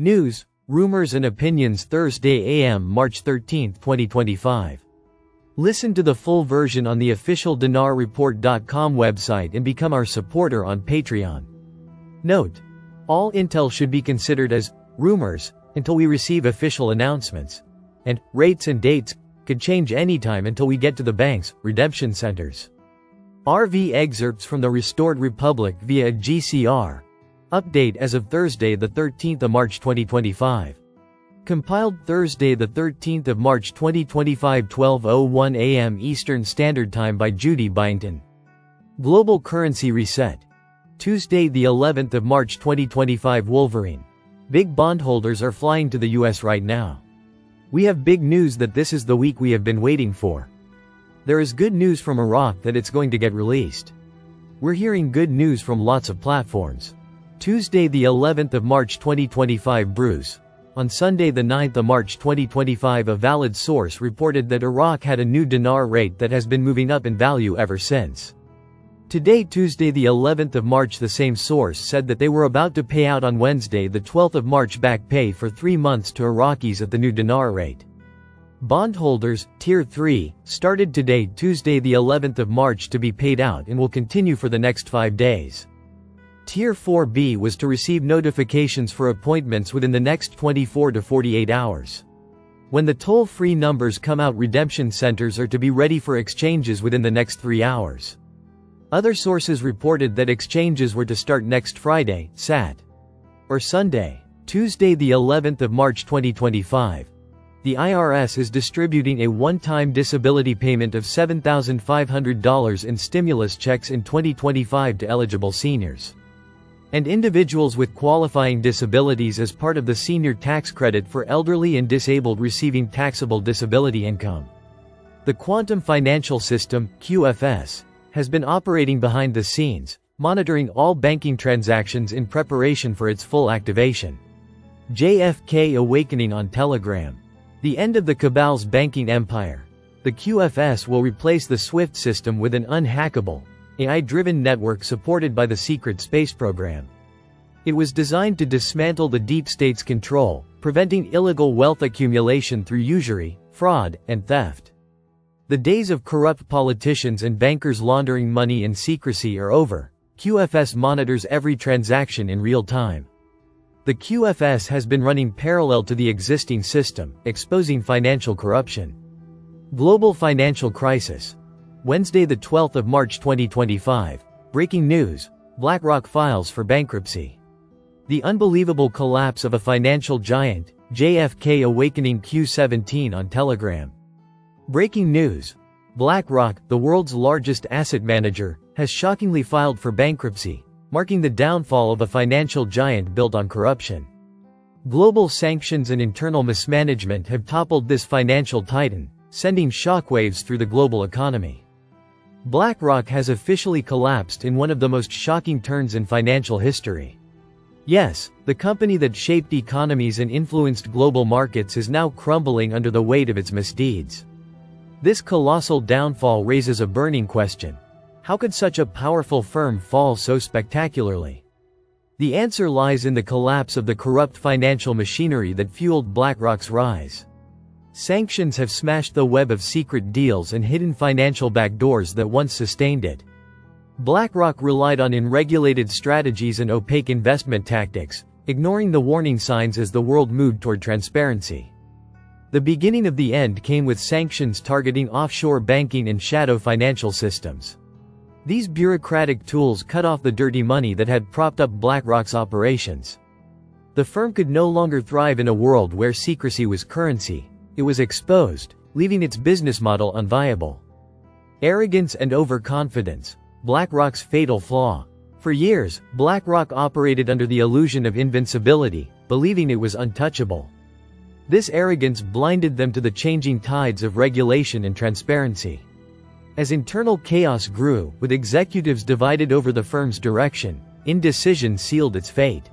News, rumors and opinions Thursday AM March 13, 2025. Listen to the full version on the official dinarreport.com website and become our supporter on Patreon. Note: all intel should be considered as rumors until we receive official announcements, and rates and dates could change anytime until we get to the bank's redemption centers. RV excerpts from the Restored Republic via a GCR update as of Thursday the 13th of March 2025. Compiled Thursday the 13th of March 2025 12:01 a.m. Eastern Standard Time by Judy Byington. Global Currency Reset. Tuesday the 11th of March 2025 Wolverine. Big bondholders are flying to the US right now. We have big news that this is the week we have been waiting for. There is good news from Iraq that it's going to get released. We're hearing good news from lots of platforms. Tuesday the 11th of March 2025 Bruce. On Sunday the 9th of March 2025 a valid source reported that Iraq had a new dinar rate that has been moving up in value ever since. Today Tuesday the 11th of March the same source said that they were about to pay out on Wednesday the 12th of March back pay for 3 months to Iraqis at the new dinar rate. Bondholders, Tier 3, started today Tuesday the 11th of March to be paid out and will continue for the next 5 days. Tier 4B was to receive notifications for appointments within the next 24 to 48 hours. When the toll-free numbers come out, redemption centers are to be ready for exchanges within the next 3 hours. Other sources reported that exchanges were to start next Friday, Sat. or Sunday. Tuesday the 11th of March 2025. The IRS is distributing a one-time disability payment of $7,500 in stimulus checks in 2025 to eligible seniors and individuals with qualifying disabilities as part of the senior tax credit for elderly and disabled receiving taxable disability income. The Quantum Financial System, QFS, has been operating behind the scenes, monitoring all banking transactions in preparation for its full activation. JFK awakening on Telegram. The end of the cabal's banking empire. The QFS will replace the SWIFT system with an unhackable, AI-driven network supported by the secret space program. It was designed to dismantle the deep state's control, preventing illegal wealth accumulation through usury, fraud, and theft. The days of corrupt politicians and bankers laundering money in secrecy are over. QFS monitors every transaction in real time. The QFS has been running parallel to the existing system, exposing financial corruption. Global financial crisis. Wednesday the 12th of March 2025. Breaking news: BlackRock files for bankruptcy. The unbelievable collapse of a financial giant, JFK awakening Q17 on Telegram. Breaking news: BlackRock, the world's largest asset manager, has shockingly filed for bankruptcy, marking the downfall of a financial giant built on corruption. Global sanctions and internal mismanagement have toppled this financial titan, sending shockwaves through the global economy. BlackRock has officially collapsed in one of the most shocking turns in financial history. Yes, the company that shaped economies and influenced global markets is now crumbling under the weight of its misdeeds. This colossal downfall raises a burning question. How could such a powerful firm fall so spectacularly? The answer lies in the collapse of the corrupt financial machinery that fueled BlackRock's rise. Sanctions have smashed the web of secret deals and hidden financial backdoors that once sustained it. BlackRock relied on unregulated strategies and opaque investment tactics, ignoring the warning signs as the world moved toward transparency. The beginning of the end came with sanctions targeting offshore banking and shadow financial systems. These bureaucratic tools cut off the dirty money that had propped up BlackRock's operations. The firm could no longer thrive in a world where secrecy was currency. It was exposed, leaving its business model unviable. Arrogance and overconfidence, BlackRock's fatal flaw. For years, BlackRock operated under the illusion of invincibility, believing it was untouchable. This arrogance blinded them to the changing tides of regulation and transparency. As internal chaos grew, with executives divided over the firm's direction, indecision sealed its fate.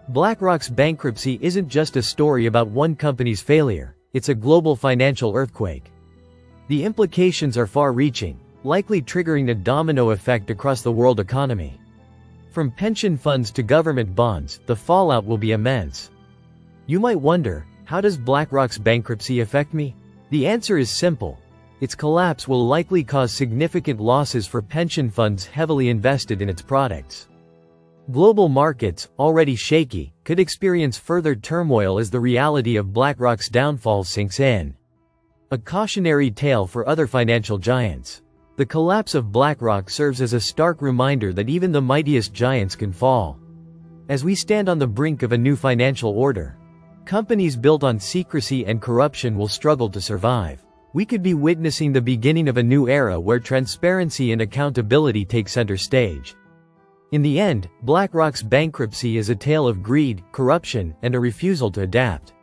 BlackRock's bankruptcy isn't just a story about one company's failure. It's a global financial earthquake. The implications are far-reaching, likely triggering a domino effect across the world economy. From pension funds to government bonds, the fallout will be immense. You might wonder, how does BlackRock's bankruptcy affect me? The answer is simple. Its collapse will likely cause significant losses for pension funds heavily invested in its products. Global markets, already shaky, could experience further turmoil as the reality of BlackRock's downfall sinks in. A cautionary tale for other financial giants. The collapse of BlackRock serves as a stark reminder that even the mightiest giants can fall. As we stand on the brink of a new financial order, companies built on secrecy and corruption will struggle to survive. We could be witnessing the beginning of a new era where transparency and accountability take center stage. In the end, BlackRock's bankruptcy is a tale of greed, corruption, and a refusal to adapt.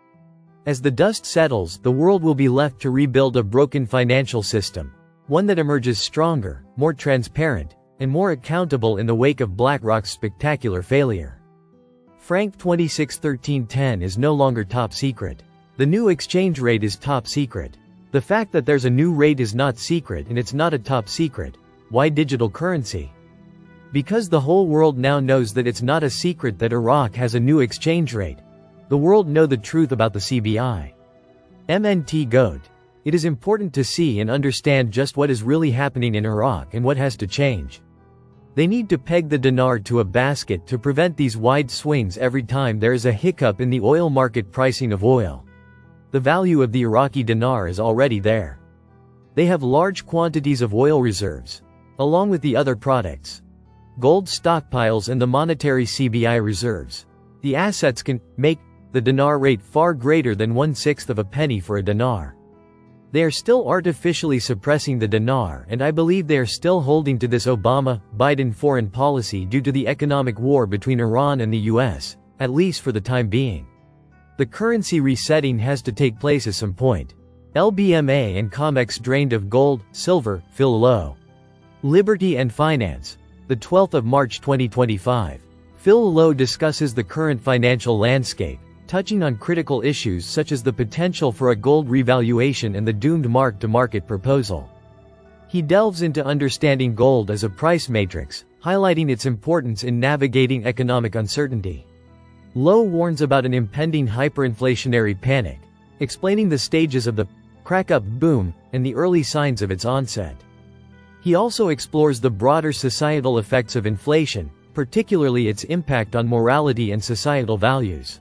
As the dust settles, the world will be left to rebuild a broken financial system, one that emerges stronger, more transparent, and more accountable in the wake of BlackRock's spectacular failure. Frank 261310 is no longer top secret. The new exchange rate is top secret. The fact that there's a new rate is not secret, and it's not a top secret. Why digital currency? Because the whole world now knows that it's not a secret that Iraq has a new exchange rate. The world know the truth about the CBI. MNT Goat. It is important to see and understand just what is really happening in Iraq and what has to change. They need to peg the dinar to a basket to prevent these wide swings every time there is a hiccup in the oil market pricing of oil. The value of the Iraqi dinar is already there. They have large quantities of oil reserves, along with the other products, gold stockpiles and the monetary CBI reserves. The assets can make the dinar rate far greater than 1/6 of a penny for a dinar. They are still artificially suppressing the dinar, and I believe they are still holding to this Obama-Biden foreign policy due to the economic war between Iran and the US, at least for the time being. The currency resetting has to take place at some point. LBMA and COMEX drained of gold, silver, Phil Lowe. Liberty and Finance. The 12th of March 2025. Phil Lowe discusses the current financial landscape, touching on critical issues such as the potential for a gold revaluation and the doomed mark-to-market proposal. He delves into understanding gold as a price matrix, highlighting its importance in navigating economic uncertainty. Lowe warns about an impending hyperinflationary panic, explaining the stages of the crack-up boom and the early signs of its onset. He also explores the broader societal effects of inflation, particularly its impact on morality and societal values.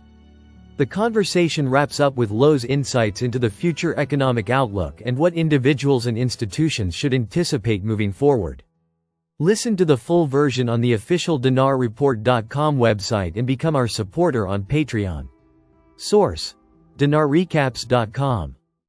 The conversation wraps up with Lowe's insights into the future economic outlook and what individuals and institutions should anticipate moving forward. Listen to the full version on the official dinarreport.com website and become our supporter on Patreon. Source: dinarrecaps.com